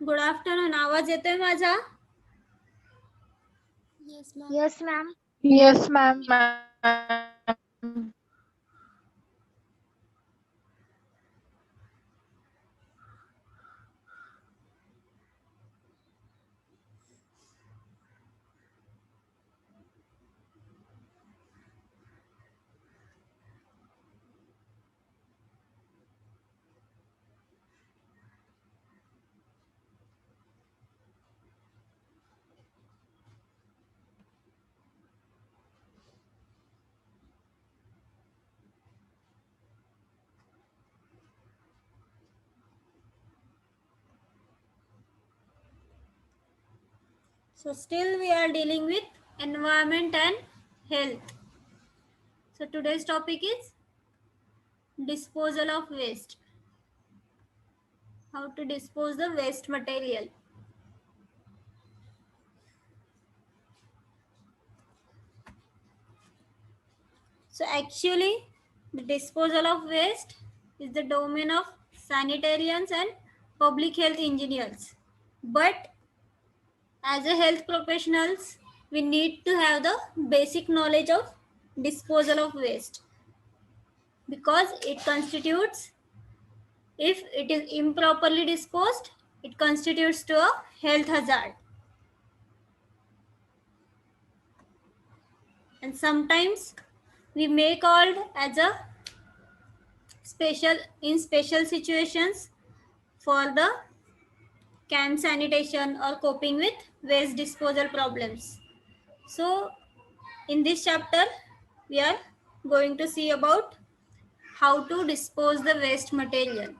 Good afternoon. आवाज येतोय माझा? Yes, ma'am. Yes, ma'am. So still we are dealing with environment and health. So today's topic is disposal of waste. How to dispose the waste material. So actually the disposal of waste is the domain of sanitarians and public health engineers. But as a health professionals, we need to have the basic knowledge of disposal of waste because it constitutes, if it is improperly disposed, it constitutes to a health hazard. And sometimes we may called as a special situations for the camp sanitation or coping with waste disposal problems. So in this chapter we are going to see about how to dispose the waste material.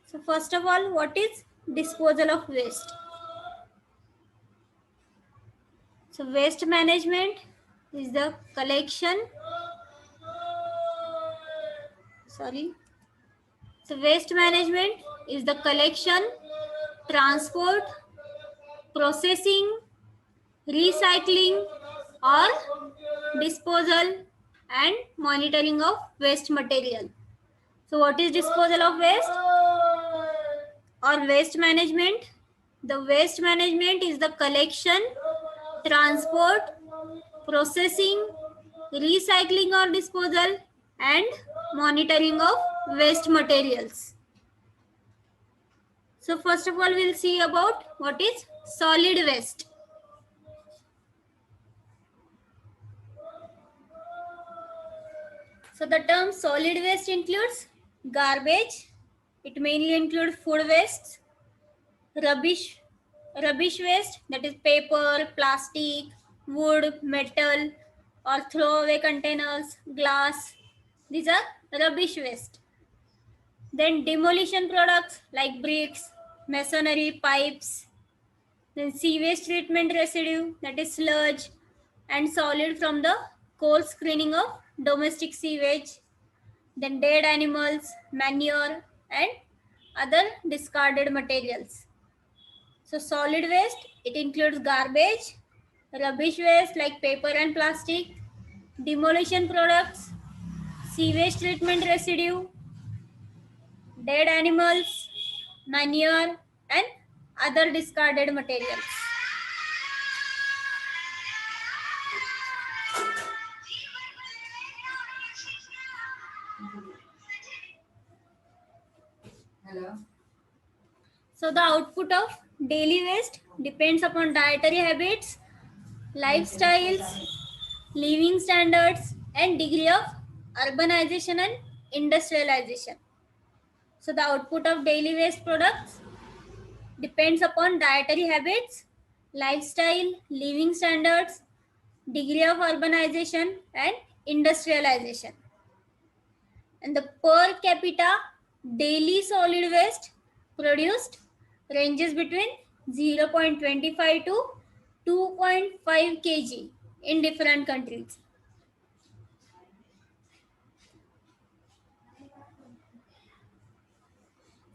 So first of all, what is disposal of waste? So waste management is the collection. So waste management is the collection, transport, processing, recycling or disposal and monitoring of waste material. So what is disposal of waste or waste management? The waste management is the collection, transport, processing, recycling or disposal and monitoring of waste materials. So first of all, we'll see about what is solid waste. So the term solid waste includes garbage. It mainly includes food waste, rubbish waste, that is paper, plastic, wood, metal or throwaway containers, glass. These are rubbish waste. Then demolition products like bricks, masonry, pipes. Then sewage treatment residue, that is sludge and solid from the coal screening of domestic sewage. Then dead animals, manure and other discarded materials. So solid waste, it includes garbage, rubbish waste like paper and plastic, demolition products, sewage treatment residue, dead animals, manure and other discarded materials. So the output of daily waste depends upon dietary habits, lifestyles, living standards and degree of urbanization and industrialization. So the output of daily waste products depends upon dietary habits, lifestyle, living standards, degree of urbanization and industrialization. And the per capita daily solid waste produced ranges between 0.25 to 2.5 kg in different countries.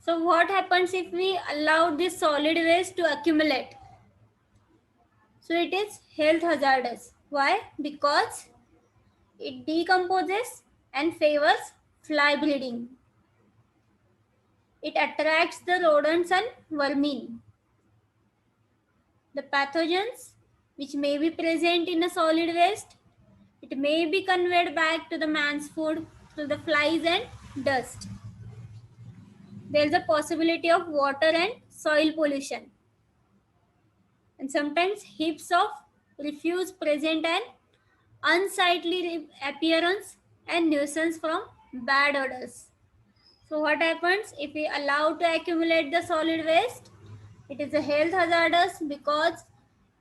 So what happens if we allow this solid waste to accumulate? So it is health hazardous. Why? Because it decomposes and favors fly breeding. It attracts the rodents and vermin. The pathogens which may be present in a solid waste, it may be conveyed back to the man's food through the flies and dust. There is a possibility of water and soil pollution. And sometimes heaps of refuse present an unsightly appearance and nuisance from bad odors. So what happens if we allow to accumulate the solid waste? It is a health hazardous because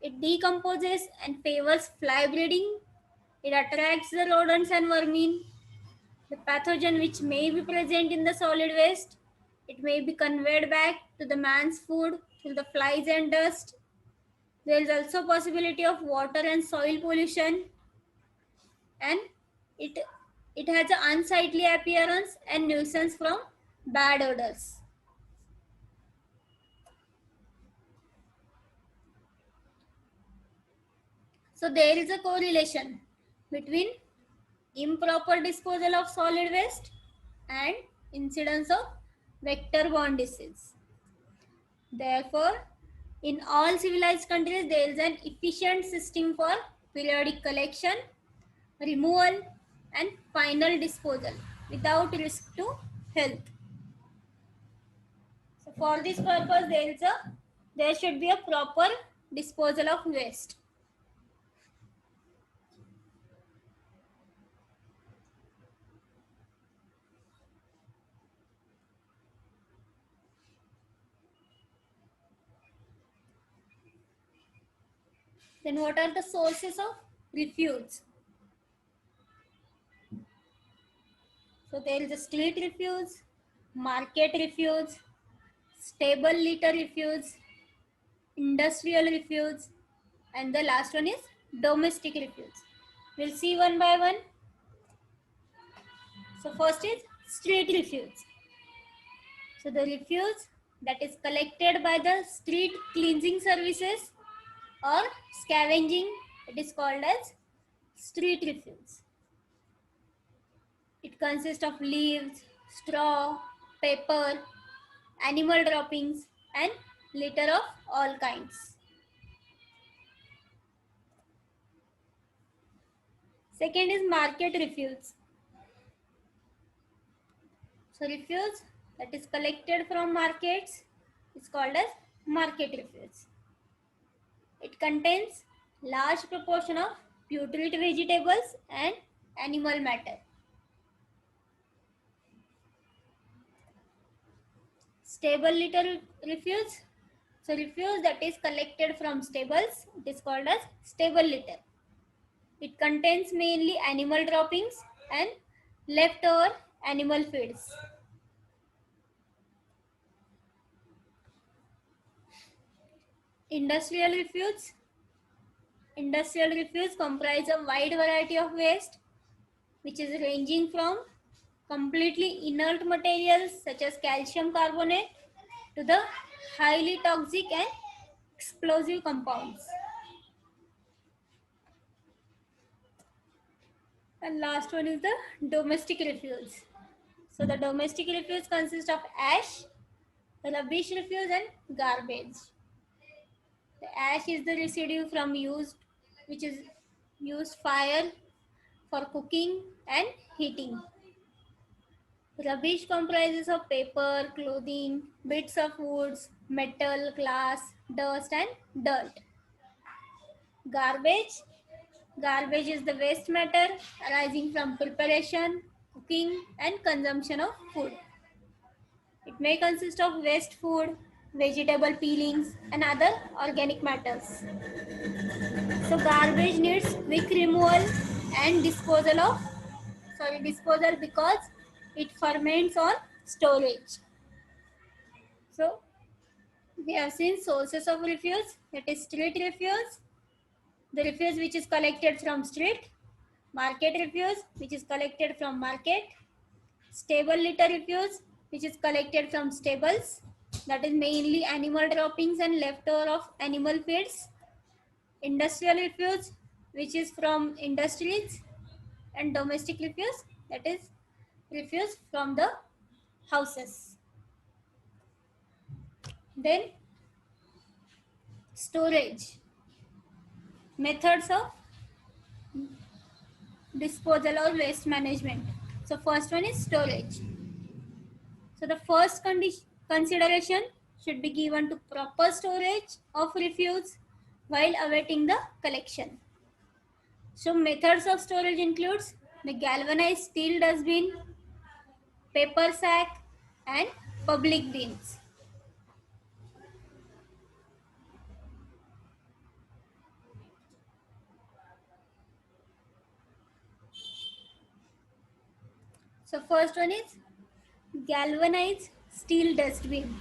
it decomposes and favors fly breeding. It attracts the rodents and vermin. The pathogen which may be present in the solid waste, it may be conveyed back to the man's food through the flies and dust. There is also possibility of water and soil pollution, and it it has an unsightly appearance and nuisance from bad odors. So there is a correlation between improper disposal of solid waste and incidence of vector-borne disease. Therefore, in all civilized countries, there is an efficient system for periodic collection, removal, and final disposal without risk to health. So for this purpose, there should be a proper disposal of waste. Then what are the sources of refuse? So there is a street refuse, market refuse, stable litter refuse, industrial refuse, and the last one is domestic refuse. We'll see one by one. So first is street refuse. So the refuse that is collected by the street cleansing services or scavenging, it is called as street refuse. It consists of leaves, straw, paper, animal droppings, and litter of all kinds. Second is market refuse. So refuse that is collected from markets is called as market refuse. It contains large proportion of putrid vegetables and animal matter. Stable litter refuse. So refuse that is collected from stables, it is called as stable litter. It contains mainly animal droppings and leftover animal feeds. Industrial refuse. Industrial refuse comprise a wide variety of waste which is ranging from completely inert materials such as calcium carbonate to the highly toxic and explosive compounds. And last one is the domestic refuse. So the domestic refuse consists of ash, rubbish refuse and garbage. The ash is the residue from which is used fire for cooking and heating. Rubbish comprises of paper, clothing, bits of woods, metal, glass, dust and dirt. Garbage. Garbage is the waste matter arising from preparation, cooking and consumption of food. It may consist of waste food, vegetable peelings and other organic matters. So garbage needs quick removal and disposal because it ferments on storage. So we have seen sources of refuse, that is street refuse, the refuse which is collected from street, market refuse which is collected from market, stable litter refuse which is collected from stables, that is mainly animal droppings and leftover of animal feeds, industrial refuse which is from industries, and domestic refuse, that is refuse from the houses. Then storage, methods of disposal or waste management. So first one is storage. So the first consideration should be given to proper storage of refuse while awaiting the collection. So methods of storage includes the galvanized steel dustbin, paper sack, and public bins. So first one is galvanized steel dustbin.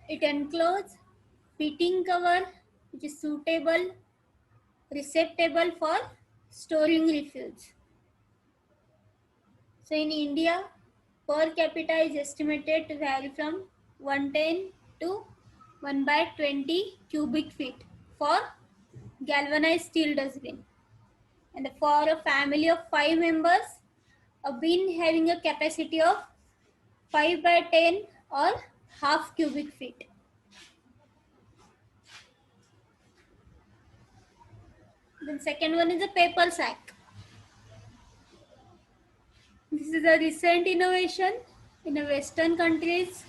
It encloses fitting cover which is suitable receptacle for storing refuse. So in India, per capita is estimated to vary from 110 to 1 by 20 cubic feet for galvanized steel dustbin. And for a family of 5 members, a bin having a capacity of 5 by 10 or half cubic feet. Then second one is a paper sack. This is a recent innovation in the Western countries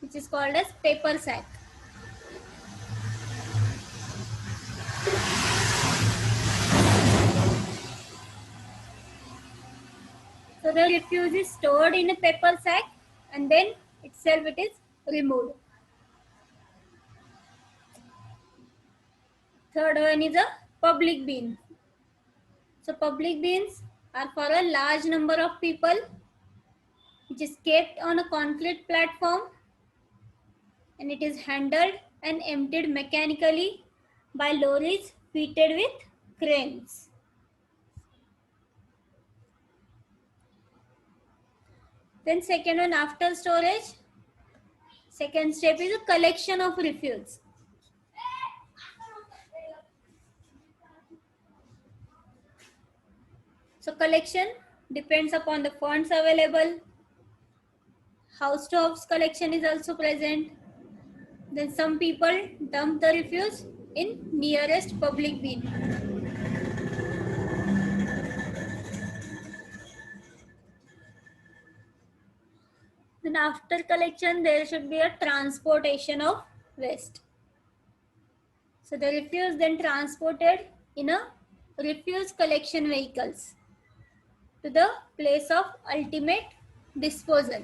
which is called as paper sack. So the refuse is stored in a paper sack and then itself it is removed. Third one is a public bin. So public bins are for a large number of people which is kept on a concrete platform and it is handled and emptied mechanically by lorries fitted with cranes. Then second one, after storage, second step is a collection of refuse. So collection depends upon the funds available. House to house collection is also present. Then some people dump the refuse in nearest public bin. Then after collection, there should be a transportation of waste. So the refuse then transported in a refuse collection vehicles to the place of ultimate disposal.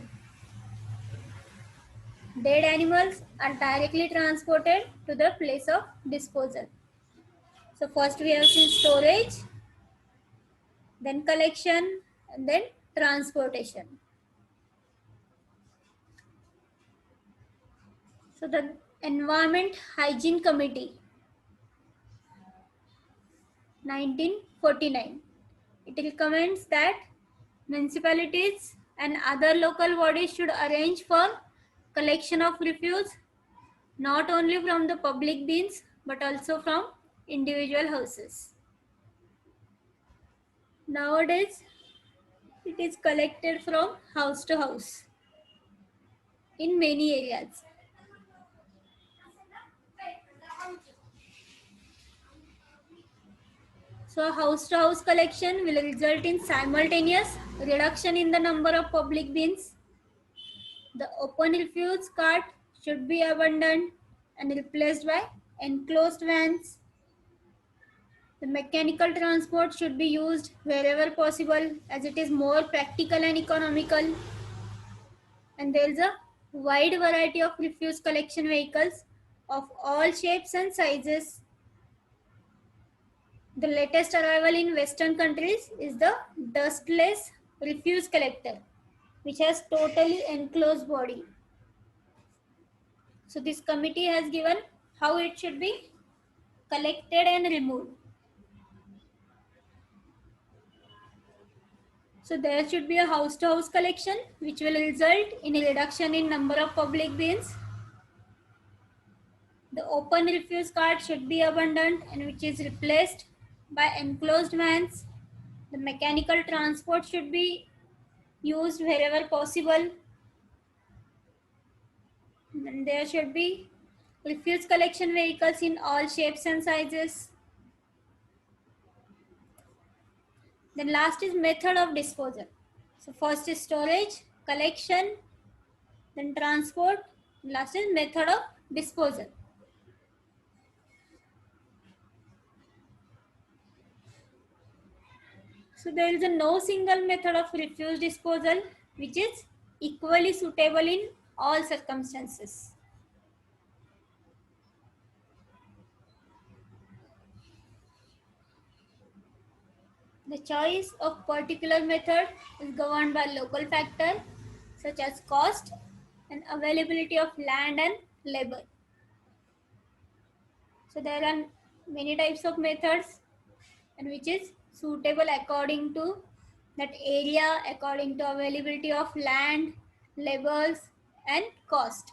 Dead animals are directly transported to the place of disposal. So first we have seen storage, then collection, and then transportation. So the Environment Hygiene Committee, 1949. It recommends that municipalities and other local bodies should arrange for collection of refuse not only from the public bins but also from individual houses. Nowadays, it is collected from house to house in many areas. So house to house collection will result in simultaneous reduction in the number of public bins. The open refuse cart should be abandoned and replaced by enclosed vans. The mechanical transport should be used wherever possible as it is more practical and economical. And there is a wide variety of refuse collection vehicles of all shapes and sizes. The latest arrival in Western countries is the dustless refuse collector, which has totally enclosed body. So this committee has given how it should be collected and removed. So there should be a house-to-house collection, which will result in a reduction in number of public bins. The open refuse cart should be abandoned and which is replaced by enclosed vans. The mechanical transport should be used wherever possible. And there should be refuse collection vehicles in all shapes and sizes. Then last is method of disposal. So first is storage, collection, then transport, last is method of disposal. So there is no single method of refuse disposal which is equally suitable in all circumstances. The choice of particular method is governed by local factors such as cost and availability of land and labor. So there are many types of methods and which is suitable according to that area, according to availability of land, labors and cost.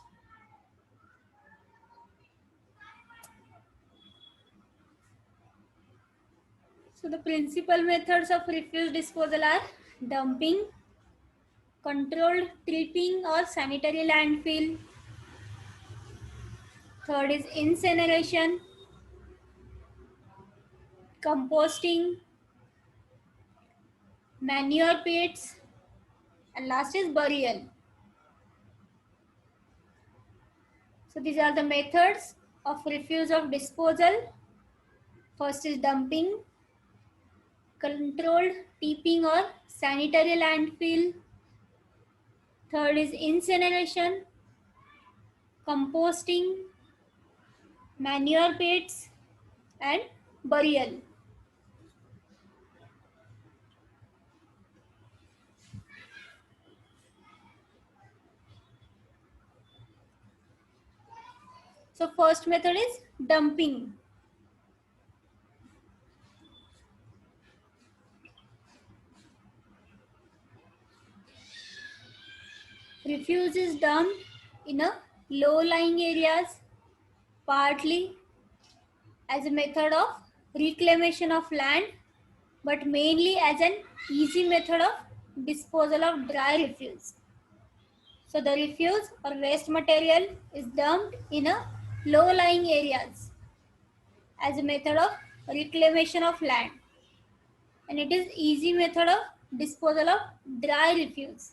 So the principal methods of refuse disposal are dumping, controlled tripping or sanitary landfill. Third is incineration, composting, manure pits, and last is burial. So these are the methods of refuse of disposal. First is dumping, controlled tipping or sanitary landfill. Third is incineration, composting, manure pits, and burial. So first method is dumping. Refuse is dumped in a low-lying areas, partly as a method of reclamation of land, but mainly as an easy method of disposal of dry refuse. So the refuse or waste material is dumped in a low-lying areas as a method of reclamation of land, and it is easy method of disposal of dry refuse.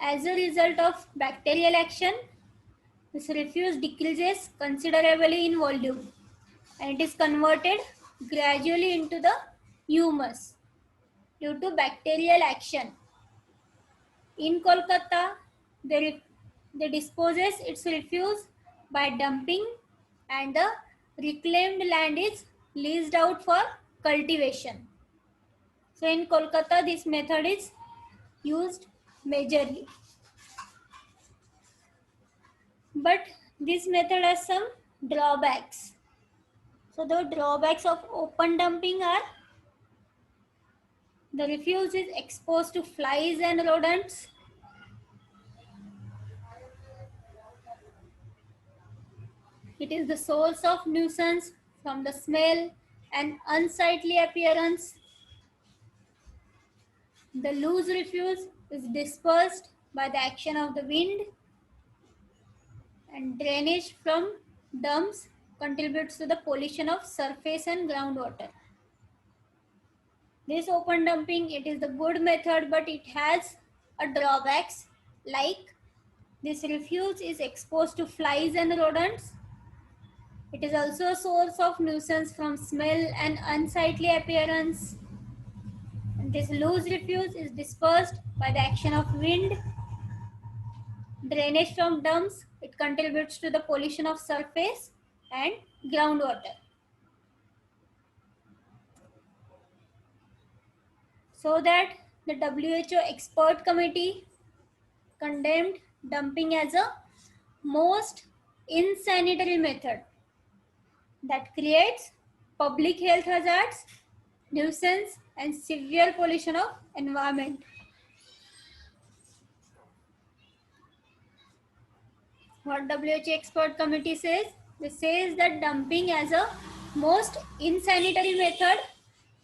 As a result of bacterial action, this refuse decreases considerably in volume and it is converted gradually into the humus due to bacterial action. In Kolkata, they disposes its refuse by dumping and the reclaimed land is leased out for cultivation. So in Kolkata, this method is used majorly. But this method has some drawbacks. So the drawbacks of open dumping are the refuse is exposed to flies and rodents. It is the source of nuisance from the smell and unsightly appearance. The loose refuse is dispersed by the action of the wind, and drainage from dumps contributes to the pollution of surface and groundwater. This open dumping, it is the good method, but it has a drawbacks like this refuse is exposed to flies and rodents. It is also a source of nuisance from smell and unsightly appearance. And this loose refuse is dispersed by the action of wind. Drainage from dumps, it contributes to the pollution of surface and groundwater. So that the WHO expert committee condemned dumping as a most insanitary method that creates public health hazards, nuisance and severe pollution of environment. What WHO expert committee says? They says that dumping as a most insanitary method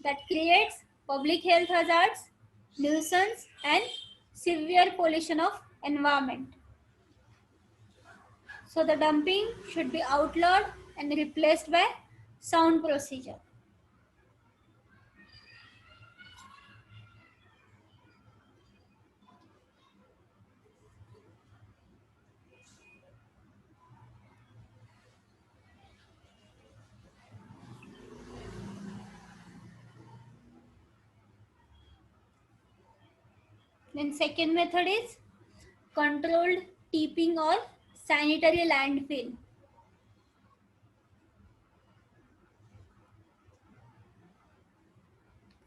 that creates public health hazards, nuisance and severe pollution of environment. So the dumping should be outlawed and replaced by sound procedure. Then second method is controlled tipping or sanitary landfill.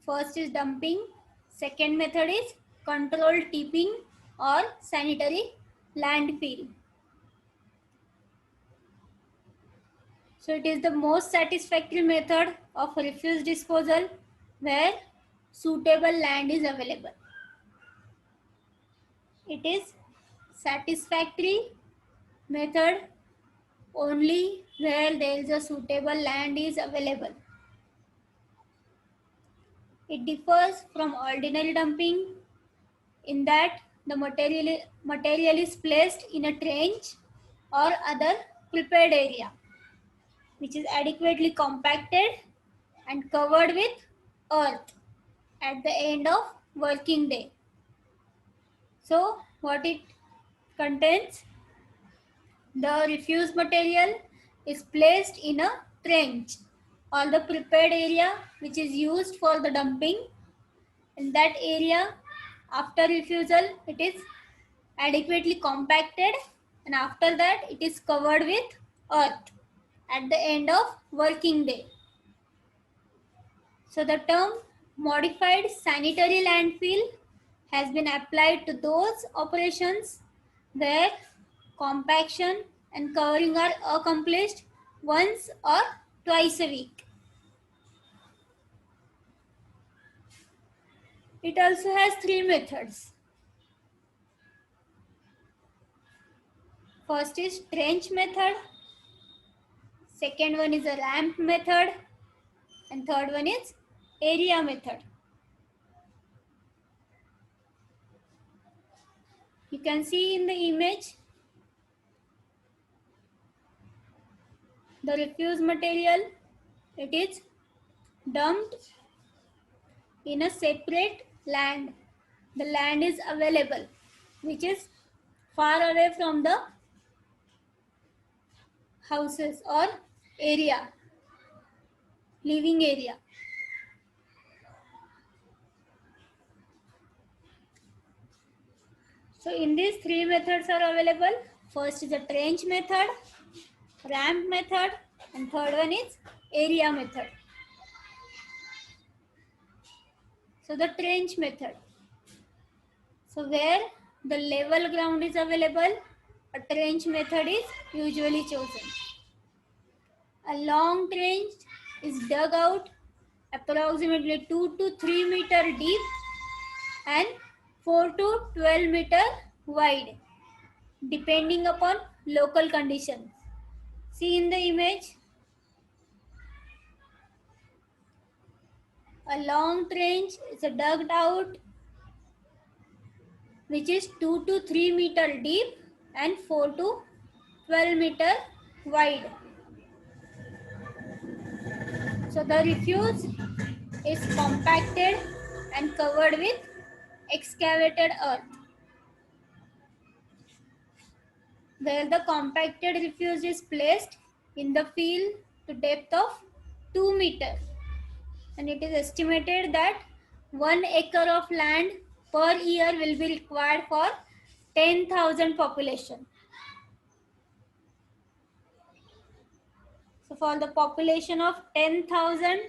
First is dumping. Second method is controlled tipping or sanitary landfill. So it is the most satisfactory method of refuse disposal where suitable land is available. It is satisfactory method only where there is a suitable land is available. It differs from ordinary dumping in that the material is placed in a trench or other prepared area which is adequately compacted and covered with earth at the end of working day. So what it contains? The refuse material is placed in a trench or the prepared area which is used for the dumping. In that area, after refusal, it is adequately compacted and after that it is covered with earth at the end of working day. So the term modified sanitary landfill has been applied to those operations where compaction and covering are accomplished once or twice a week. It also has three methods. First is trench method, second one is a ramp method, and third one is area method. You can see in the image the refuse material, it is dumped in a separate land. The land is available which is far away from the houses or area, living area. So in these three methods are available. First is the trench method, ramp method, and third one is area method. So the trench method. So where the level ground is available, a trench method is usually chosen. A long trench is dug out approximately 2 to 3 meter deep and 4 to 12 meter wide depending upon local conditions. See in the image, a long trench is dug out which is 2 to 3 meter deep and 4 to 12 meter wide. So the refuse is compacted and covered with excavated earth. Where the compacted refuse is placed in the field to depth of 2 meters. And it is estimated that 1 acre of land per year will be required for 10,000 population. So for the population of 10,000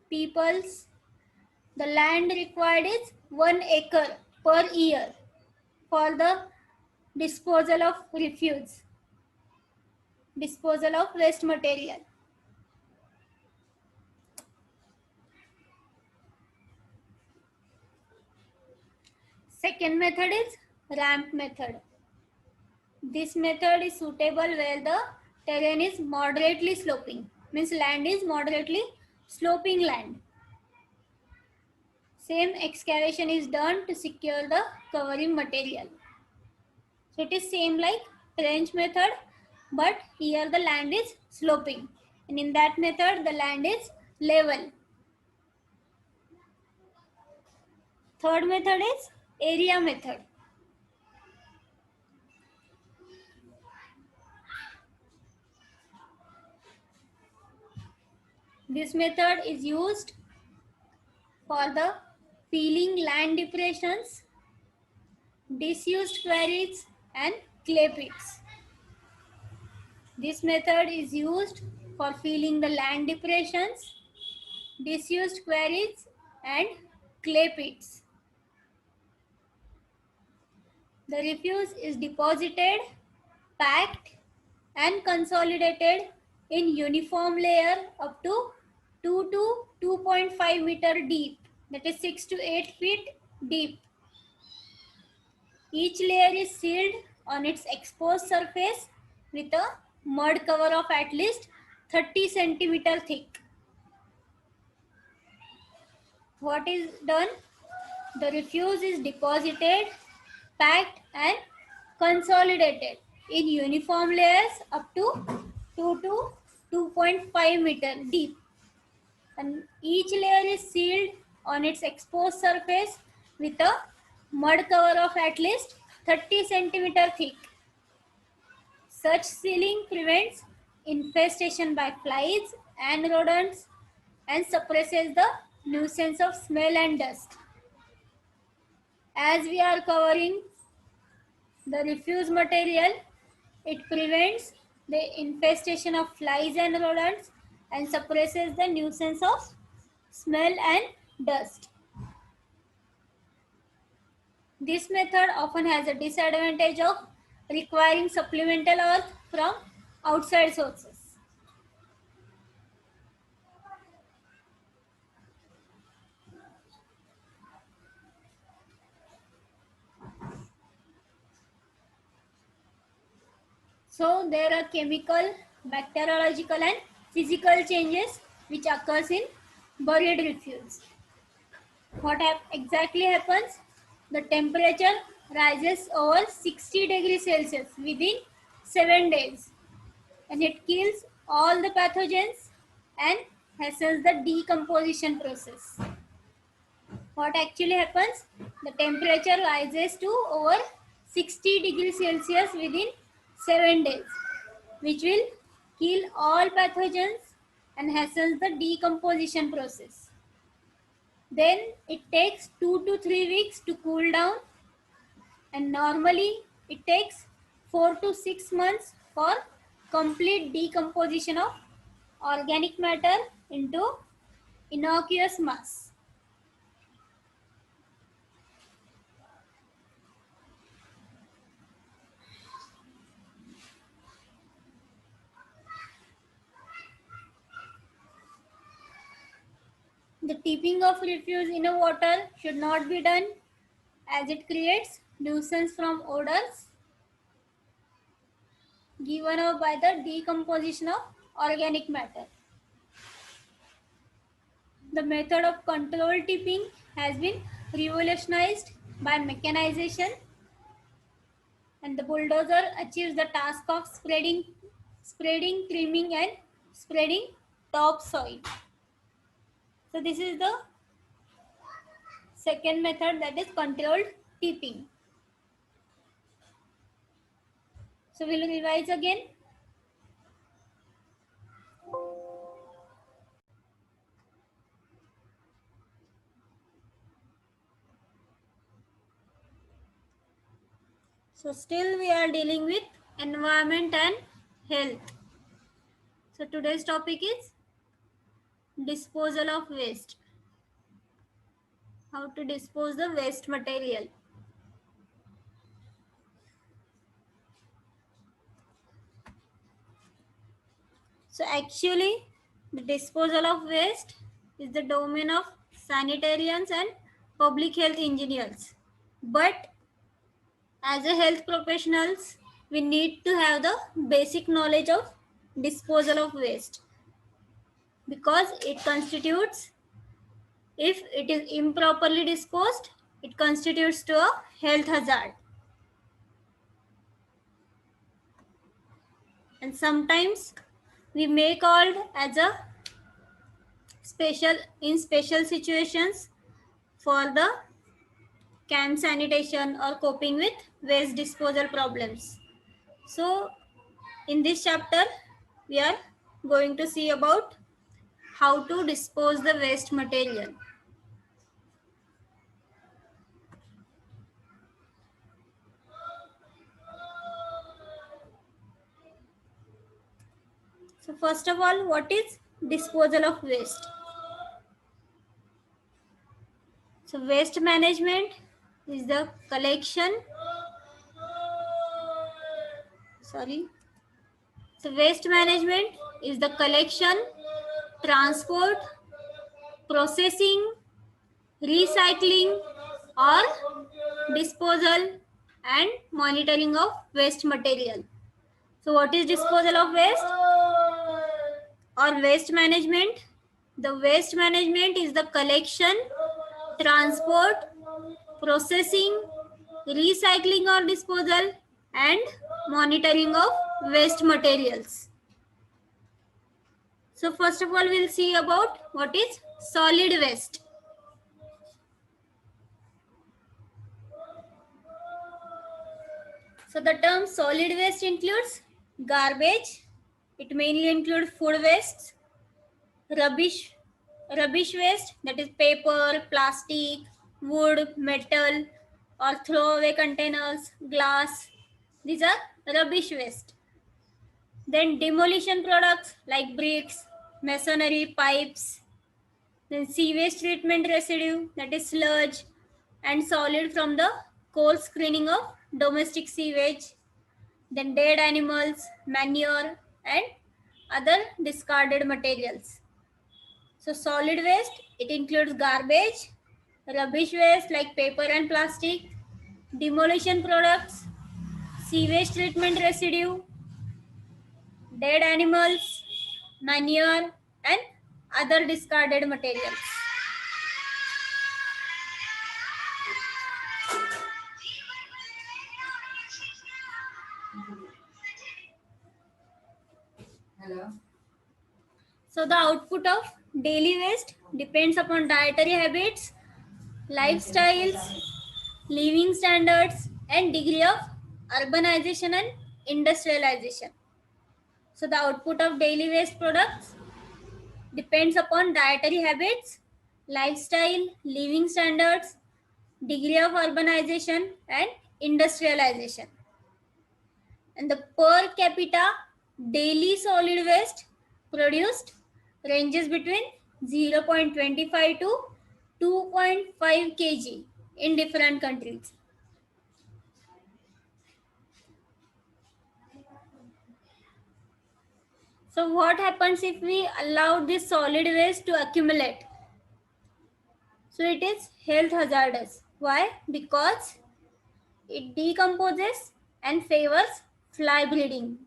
peoples, the land required is 1 acre per year for the disposal of refuse, disposal of waste material. Second method is ramp method. This method is suitable where the terrain is moderately sloping, means land is moderately sloping land. Same excavation is done to secure the covering material. So it is same like trench method, but here the land is sloping, and in that method the land is level. Third method is area method. This method is used for the filling land depressions, disused quarries and clay pits. This method is used for filling the land depressions, disused quarries and clay pits. The refuse is deposited, packed and consolidated in uniform layer up to 2 to 2.5 meter deep, that is 6 to 8 feet deep. Each layer is sealed on its exposed surface with a mud cover of at least 30 centimeter thick. What is done? The refuse is deposited, packed and consolidated in uniform layers up to 2 to 2.5 meter deep, and each layer is sealed on its exposed surface with a mud cover of at least 30 centimeter thick. Such sealing prevents infestation by flies and rodents and suppresses the nuisance of smell and dust. As we are covering the refuse material, it prevents the infestation of flies and rodents and suppresses the nuisance of smell and dust. This method often has a disadvantage of requiring supplemental earth from outside sources. So there are chemical, bacteriological and physical changes which occurs in buried refuse. What exactly happens? The temperature rises over 60 degrees Celsius within 7 days, and it kills all the pathogens and hastens the decomposition process. What actually happens? The temperature rises to over 60 degrees Celsius within 7 days, which will kill all pathogens and hastens the decomposition process. Then it takes 2 to 3 weeks to cool down, and normally it takes 4 to 6 months for complete decomposition of organic matter into innocuous mass. The tipping of refuse in a water should not be done as it creates nuisance from odors given off by the decomposition of organic matter. The method of controlled tipping has been revolutionized by mechanization, and the bulldozer achieves the task of spreading, trimming and spreading topsoil. So this is the second method, that is controlled tipping. So we'll revise again. So still we are dealing with environment and health. So today's topic is disposal of waste. How to dispose the waste material. So actually the disposal of waste is the domain of sanitarians and public health engineers. But as a health professionals, we need to have the basic knowledge of disposal of waste, because it constitutes, if it is improperly disposed, it constitutes to a health hazard. And sometimes we may called as a special situations for the can sanitation or coping with waste disposal problems. So in this chapter we are going to see about how to dispose the waste material. So first of all, what is disposal of waste? So waste management is the collection, So waste management is the collection, transport, processing, recycling or disposal and monitoring of waste material. So what is disposal of waste or waste management? The waste management is the collection, transport, processing, recycling or disposal and monitoring of waste materials. So first of all, we'll see about what is solid waste. So the term solid waste includes garbage. It mainly includes food waste, rubbish waste, that is paper, plastic, wood, metal or throwaway containers, glass. These are rubbish waste. Then demolition products like bricks, masonry, pipes. Then sewage treatment residue, that is sludge and solid from the coal screening of domestic sewage. Then dead animals, manure and other discarded materials. So solid waste, it includes garbage, rubbish waste like paper and plastic, demolition products, sewage treatment residue, dead animals, manure and other discarded materials. Hello. So the output of daily waste depends upon dietary habits, lifestyles, living standards and degree of urbanization and industrialization. So the output of daily waste products depends upon dietary habits, lifestyle, living standards, degree of urbanization and industrialization. And the per capita daily solid waste produced ranges between 0.25 to 2.5 kg in different countries. So what happens if we allow this solid waste to accumulate? So it is health hazardous. Why? Because it decomposes and favors fly breeding.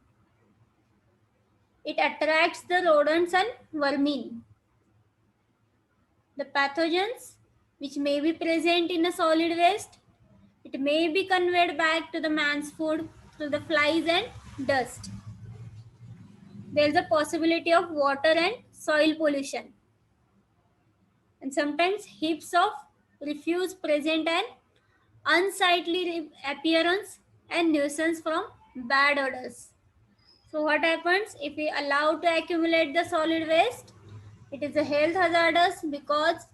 It attracts the rodents and vermin. The pathogens which may be present in a solid waste, it may be conveyed back to the man's food through the flies and dust. There is a possibility of water and soil pollution. And sometimes heaps of refuse present an unsightly appearance and nuisance from bad odors. So what happens if we allow to accumulate the solid waste? It is a health hazardous because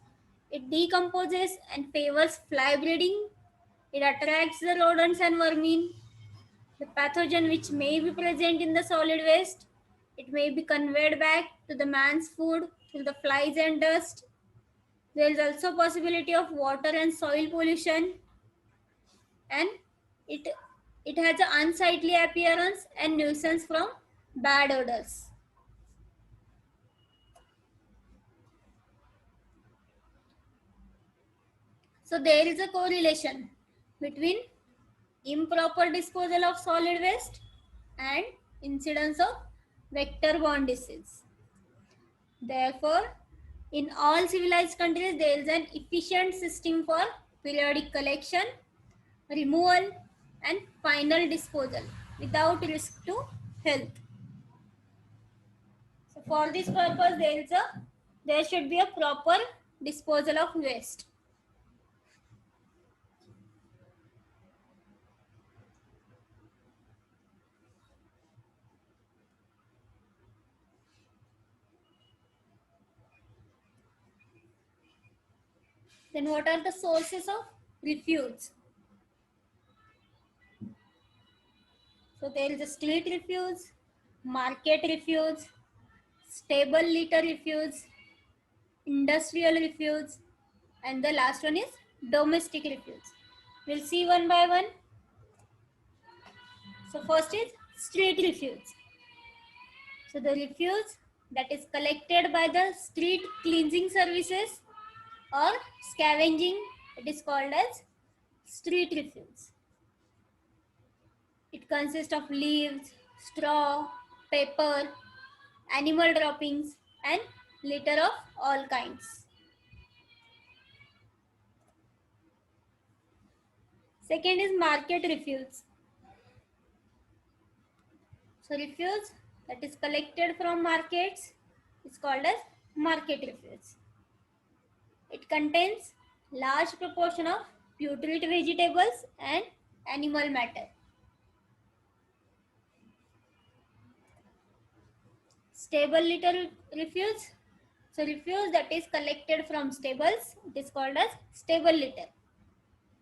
it decomposes and favors fly breeding. It attracts the rodents and vermin. The pathogen which may be present in the solid waste, it may be conveyed back to the man's food through the flies and dust. There is also possibility of water and soil pollution, and it has an unsightly appearance and nuisance from bad odors. So there is a correlation between improper disposal of solid waste and incidence of vector-borne disease. Therefore, in all civilized countries, there is an efficient system for periodic collection, removal, and final disposal without risk to health. So, for this purpose, there should be a proper disposal of waste. Then, what are the sources of refuse? So, there is a street refuse, market refuse, stable litter refuse, industrial refuse, and the last one is domestic refuse. We'll see one by one. So, first is street refuse. So, the refuse that is collected by the street cleansing services or scavenging, it is called as street refuse. It consists of leaves, straw, paper, animal droppings, and litter of all kinds. Second is market refuse. So refuse that is collected from markets is called as market refuse. It contains large proportion of putrid vegetables and animal matter. Stable litter refuse. So refuse that is collected from stables, it is called as stable litter.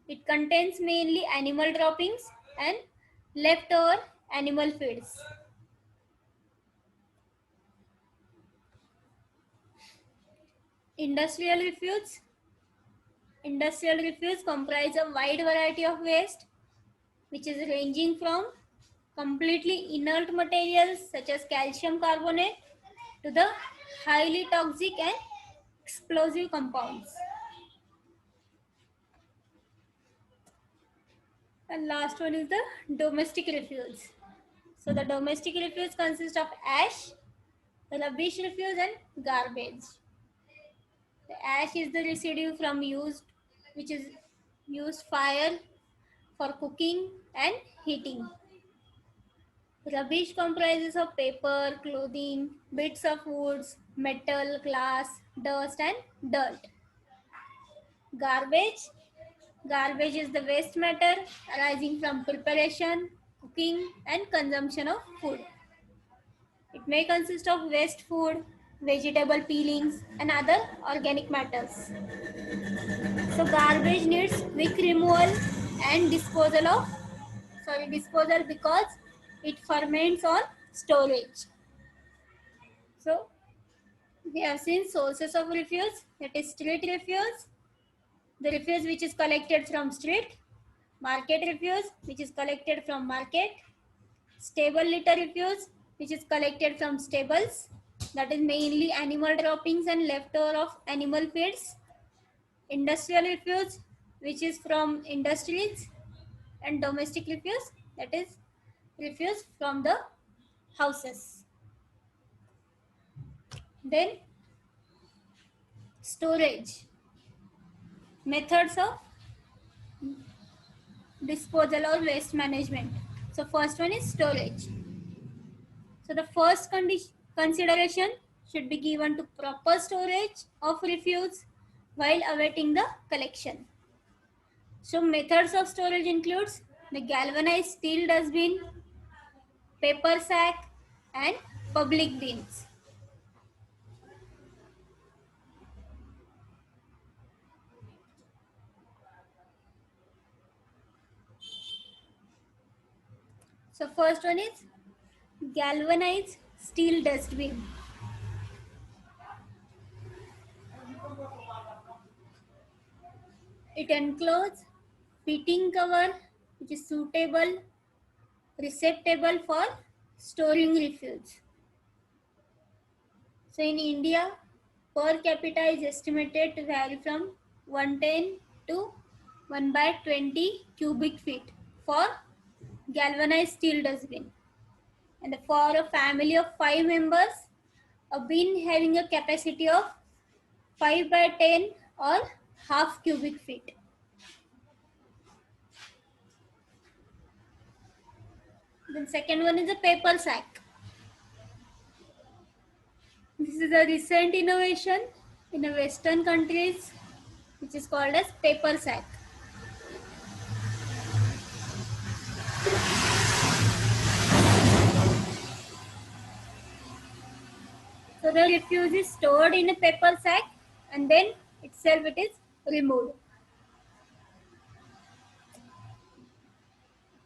It contains mainly animal droppings and leftover animal feeds. Industrial refuse. Industrial refuse comprise a wide variety of waste which is ranging from completely inert materials such as calcium carbonate to the highly toxic and explosive compounds. And last one is the domestic refuse. So the domestic refuse consists of ash, rubbish refuse and garbage. The ash is the residue from which is used fire for cooking and heating. Rubbish comprises of paper, clothing, bits of woods, metal, glass, dust and dirt. Garbage. Garbage is the waste matter arising from preparation, cooking and consumption of food. It may consist of waste food, vegetable peelings and other organic matters. So garbage needs quick removal and disposal because it ferments on storage. So we have seen sources of refuse, that is street refuse, the refuse which is collected from street, market refuse which is collected from market, stable litter refuse which is collected from stables, that is mainly animal droppings and leftover of animal feeds, industrial refuse which is from industries, and domestic refuse that is refuse from the houses. Then storage. Methods of disposal or waste management. So first one is storage. So the first consideration should be given to proper storage of refuse while awaiting the collection. So methods of storage includes the galvanized steel dustbin, paper sack and public bins. So first one is galvanized steel dustbin. It encloses fitting cover which is suitable receptacle for storing refuse. So in India, per capita is estimated to vary from 110 to 1 by 20 cubic feet for galvanized steel dustbin. And for a family of 5 members, a bin having a capacity of 5 by 10 or half cubic feet. Then second one is a paper sack. This is a recent innovation in the Western countries, which is called as paper sack. So the refuse is stored in a paper sack and then itself it is removed.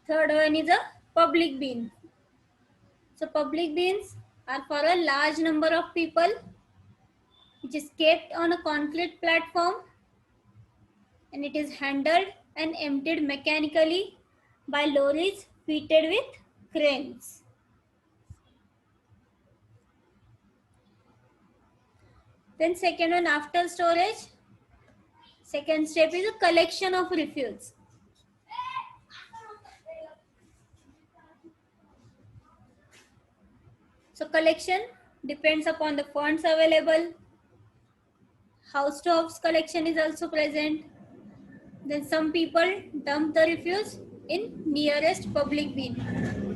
Third one is a public bin. So public bins are for a large number of people, which is kept on a concrete platform, and it is handled and emptied mechanically by lorries fitted with cranes. Then second one, after storage, second step is a collection of refuse. So collection depends upon the funds available. House to house collection is also present. Then some people dump the refuse in nearest public bin.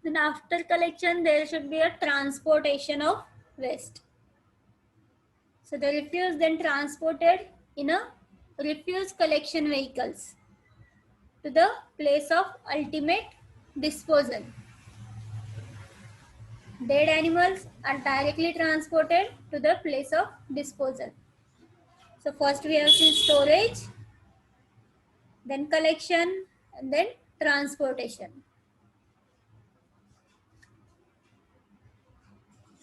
Then after collection, there should be a transportation of waste. So the refuse then transported in a refuse collection vehicles to the place of ultimate disposal. Dead animals are directly transported to the place of disposal. So first we have seen storage, then collection, and then transportation.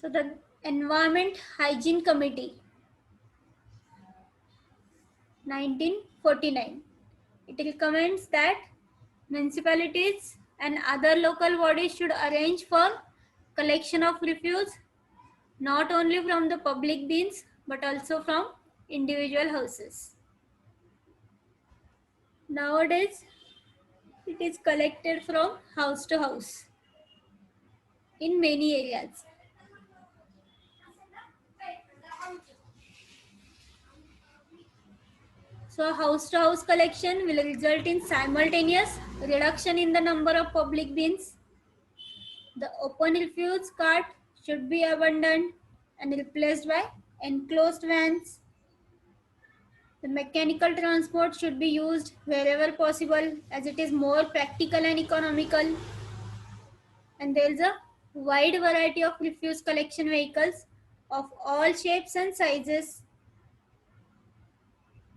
So the Environment Hygiene Committee, 1949. It recommends that municipalities and other local bodies should arrange for collection of refuse not only from the public bins but also from individual houses. Nowadays, it is collected from house to house in many areas. So house to house collection will result in simultaneous reduction in the number of public bins. The open refuse cart should be abandoned and replaced by enclosed vans. The mechanical transport should be used wherever possible as it is more practical and economical. And there is a wide variety of refuse collection vehicles of all shapes and sizes.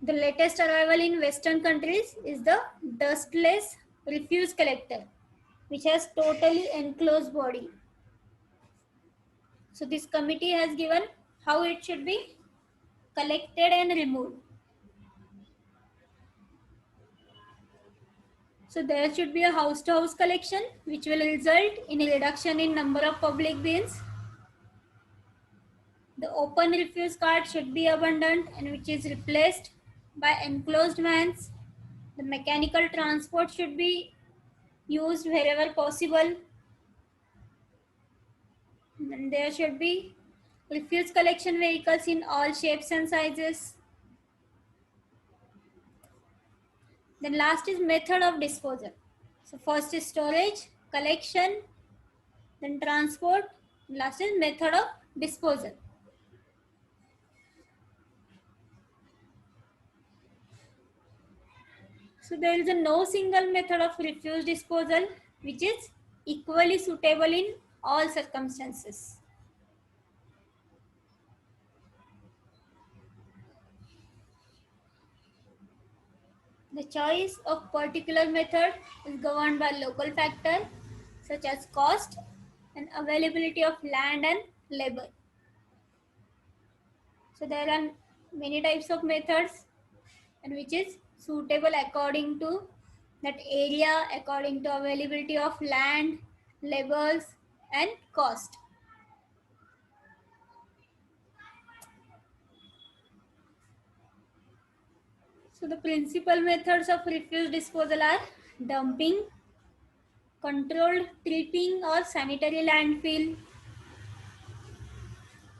The latest arrival in Western countries is the dustless refuse collector, which has totally enclosed body. So this committee has given how it should be collected and removed. So there should be a house-to-house collection, which will result in a reduction in number of public bins. The open refuse cart should be abandoned and which is replaced by enclosed vans. The mechanical transport should be used wherever possible. And there should be refuse collection vehicles in all shapes and sizes. Then last is method of disposal. So first is storage, collection, then transport, last is method of disposal. So there is a no single method of refuse disposal which is equally suitable in all circumstances. The choice of particular method is governed by local factors such as cost and availability of land and labor. So there are many types of methods and which is suitable according to that area, according to availability of land, labors and cost. So the principal methods of refuse disposal are dumping, controlled tripping or sanitary landfill.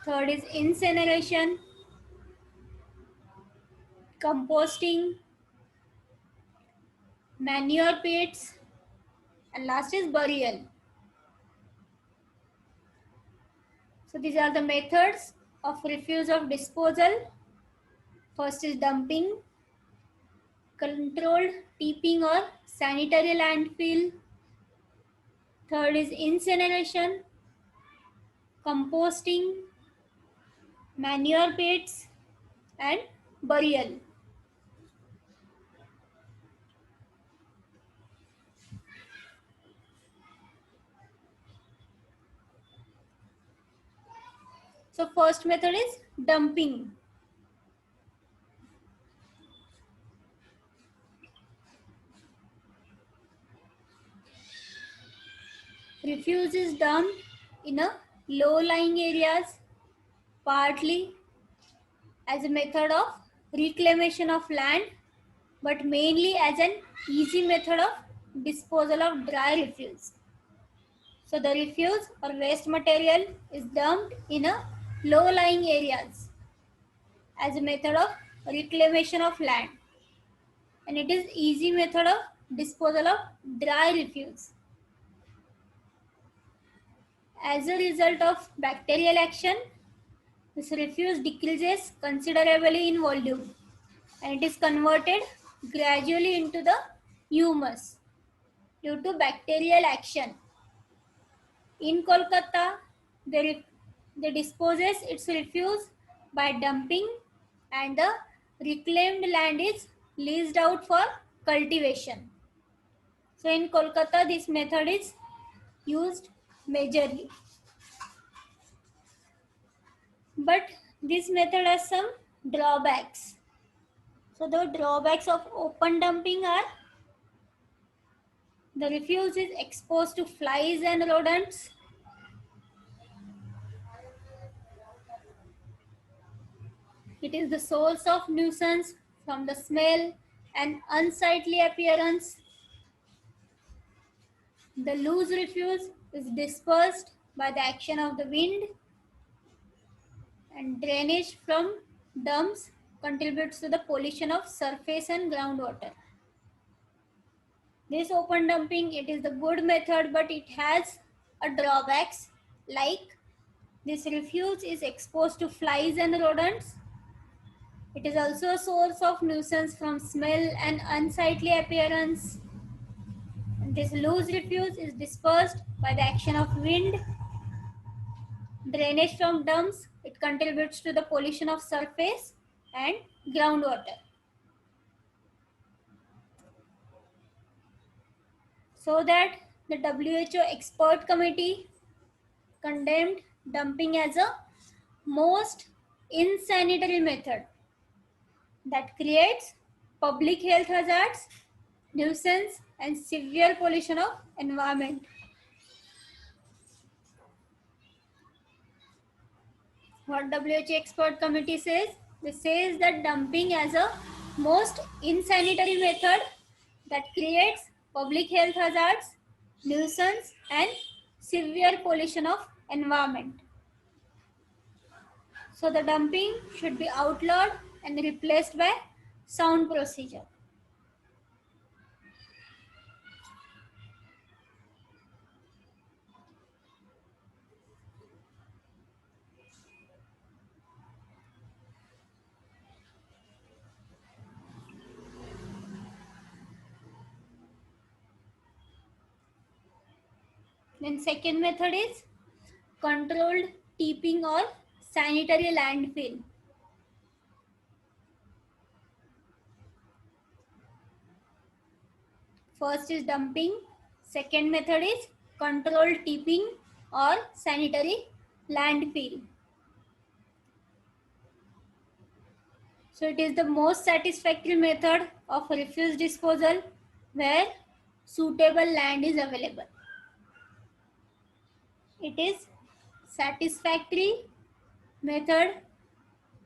Third is incineration, composting, manure pits, and last is burial. So these are the methods of refuse of disposal. First is dumping, controlled tipping or sanitary landfill. Third is incineration, composting, manure pits, and burial. So first method is dumping. Refuse is dumped in a low-lying areas, partly as a method of reclamation of land, but mainly as an easy method of disposal of dry refuse. So the refuse or waste material is dumped in a low-lying areas as a method of reclamation of land, and it is easy method of disposal of dry refuse. As a result of bacterial action, this refuse decreases considerably in volume and it is converted gradually into the humus due to bacterial action. In Kolkata, they disposes its refuse by dumping and the reclaimed land is leased out for cultivation. So in Kolkata, this method is used majorly. But this method has some drawbacks. So the drawbacks of open dumping are the refuse is exposed to flies and rodents. It is the source of nuisance from the smell and unsightly appearance. The loose refuse is dispersed by the action of the wind, and drainage from dumps contributes to the pollution of surface and groundwater. This open dumping, it is the good method, but it has a drawbacks like this refuse is exposed to flies and rodents. It is also a source of nuisance from smell and unsightly appearance. And this loose refuse is dispersed by the action of wind. Drainage from dumps, it contributes to the pollution of surface and groundwater. So that the WHO expert committee condemned dumping as a most insanitary method that creates public health hazards, nuisance, and severe pollution of environment. What WHO expert committee says? They says that dumping as a most insanitary method that creates public health hazards, nuisance, and severe pollution of environment. So the dumping should be outlawed and replaced by sound procedure. Then second method is controlled tipping or sanitary landfill. First is dumping. Second method is controlled tipping or sanitary landfill. So it is the most satisfactory method of refuse disposal where suitable land is available. It is satisfactory method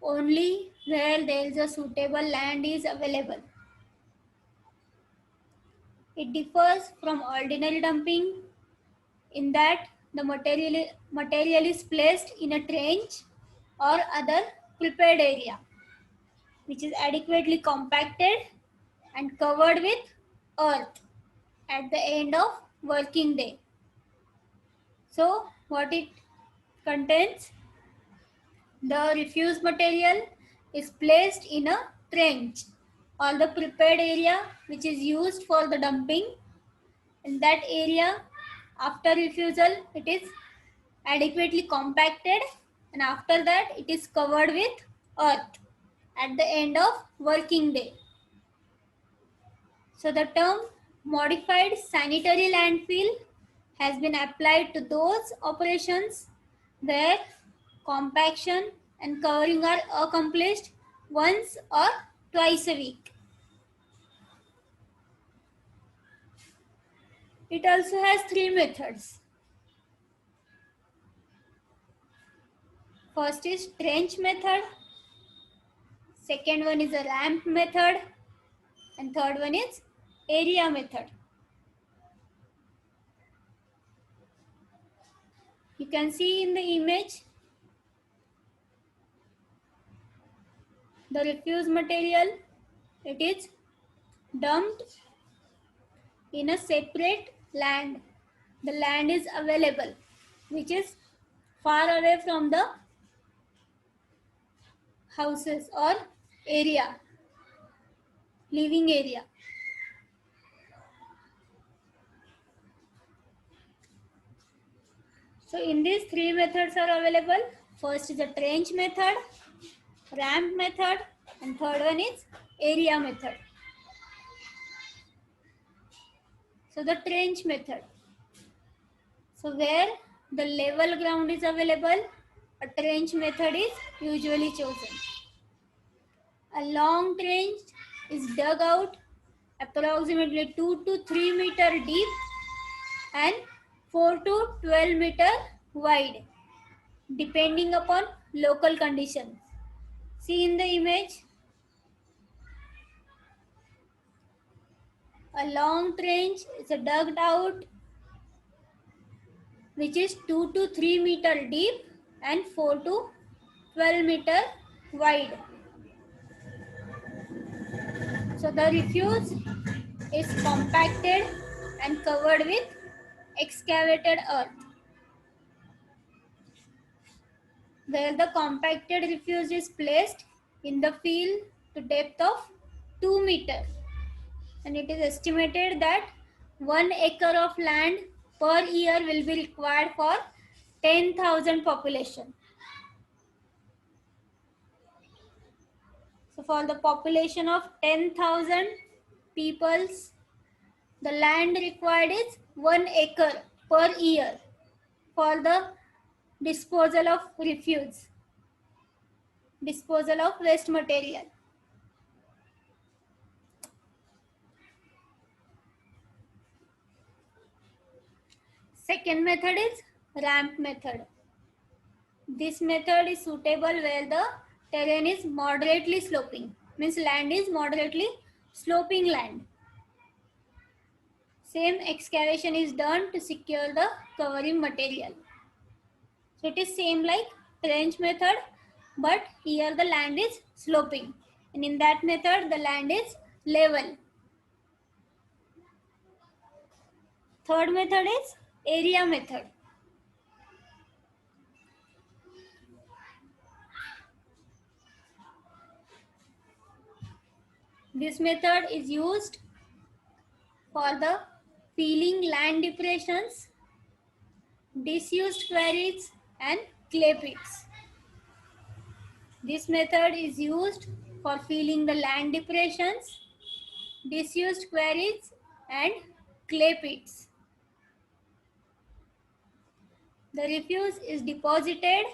only where there is a suitable land is available. It differs from ordinary dumping in that the material is placed in a trench or other prepared area, which is adequately compacted and covered with earth at the end of working day. So what it contains? The refuse material is placed in a trench or the prepared area which is used for the dumping. In that area, after refusal, it is adequately compacted, and after that it is covered with earth at the end of working day. So the term modified sanitary landfill has been applied to those operations where compaction and covering are accomplished once or twice a week. It also has three methods. First is trench method, second one is a ramp method, and third one is area method. You can see in the image the refuse material, it is dumped in a separate land. The land is available which is far away from the houses or area, living area. So in these three methods are available. First is the trench method, ramp method, and third one is area method. So the trench method. So where the level ground is available, a trench method is usually chosen. A long trench is dug out approximately 2 to 3 meter deep and 4 to 12 meter wide depending upon local conditions. See in the image, a long trench is dug out which is 2 to 3 meter deep and 4 to 12 meter wide. So the refuse is compacted and covered with excavated earth. Where the compacted refuse is placed in the field to depth of 2 meters, and it is estimated that 1 acre of land per year will be required for 10,000 population. So for the population of 10,000 peoples, the land required is 1 acre per year for the disposal of refuse, disposal of waste material. Second method is ramp method. This method is suitable where the terrain is moderately sloping, means land is moderately sloping land. Same excavation is done to secure the covering material. So it is same like trench method, but here the land is sloping, and in that method the land is level. Third method is area method. This method is used for the filling land depressions, disused quarries and clay pits. This method is used for filling the land depressions, disused quarries and clay pits. The refuse is deposited,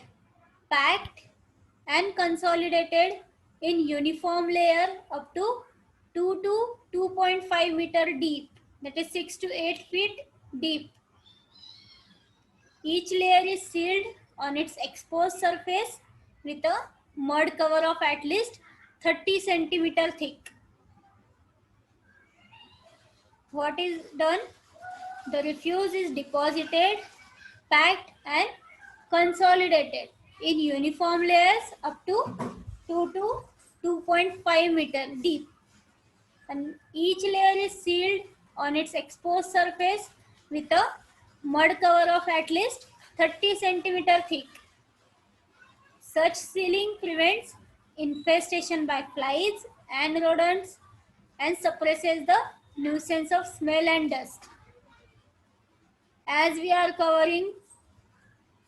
packed and consolidated in uniform layer up to 2 to 2.5 meter deep, that is 6 to 8 feet deep. Each layer is sealed on its exposed surface with a mud cover of at least 30 centimeter thick. What is done? The refuse is deposited, packed and consolidated in uniform layers up to 2 to 2.5 meter deep, and each layer is sealed on its exposed surface with a mud cover of at least 30 centimeter thick. Such sealing prevents infestation by flies and rodents and suppresses the nuisance of smell and dust. As we are covering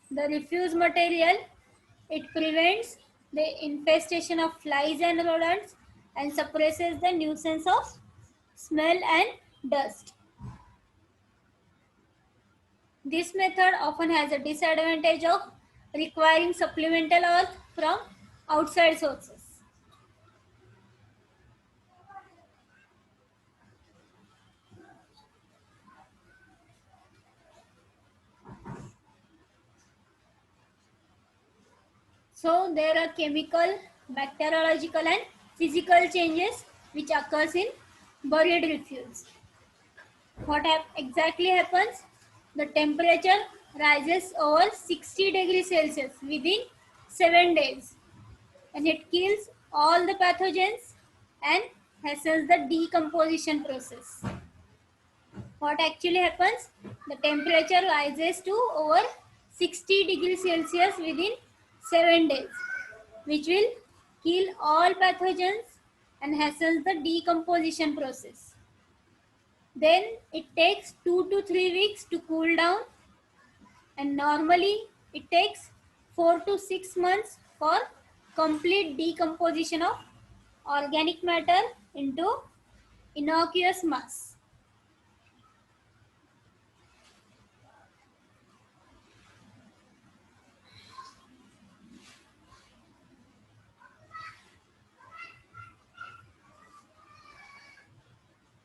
the refuse material, it prevents the infestation of flies and rodents and suppresses the nuisance of smell and dust. This method often has a disadvantage of requiring supplemental earth from outside sources. So there are chemical, bacteriological and physical changes which occurs in buried refuse. What exactly happens? The temperature rises over 60 degrees Celsius within 7 days, and it kills all the pathogens and hastens the decomposition process. What actually happens? The temperature rises to over 60 degrees Celsius within 7 days, which will kill all pathogens and hastens the decomposition process. Then it takes 2 to 3 weeks to cool down, and normally it takes 4 to 6 months for complete decomposition of organic matter into innocuous mass.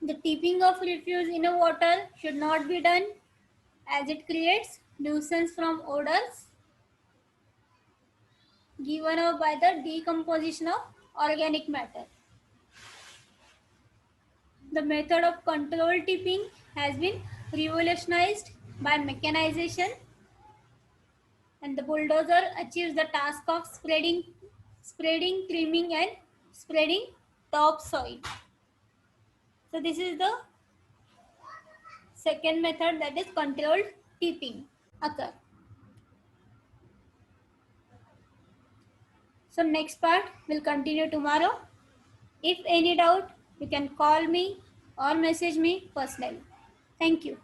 The tipping of refuse in a water should not be done as it creates nuisance from odors given off by the decomposition of organic matter. The method of controlled tipping has been revolutionized by mechanization, and the bulldozer achieves the task of spreading, trimming and spreading topsoil. So this is the second method, that is controlled tipping occur. So next part will continue tomorrow. If any doubt, you can call me or message me personally. Thank you.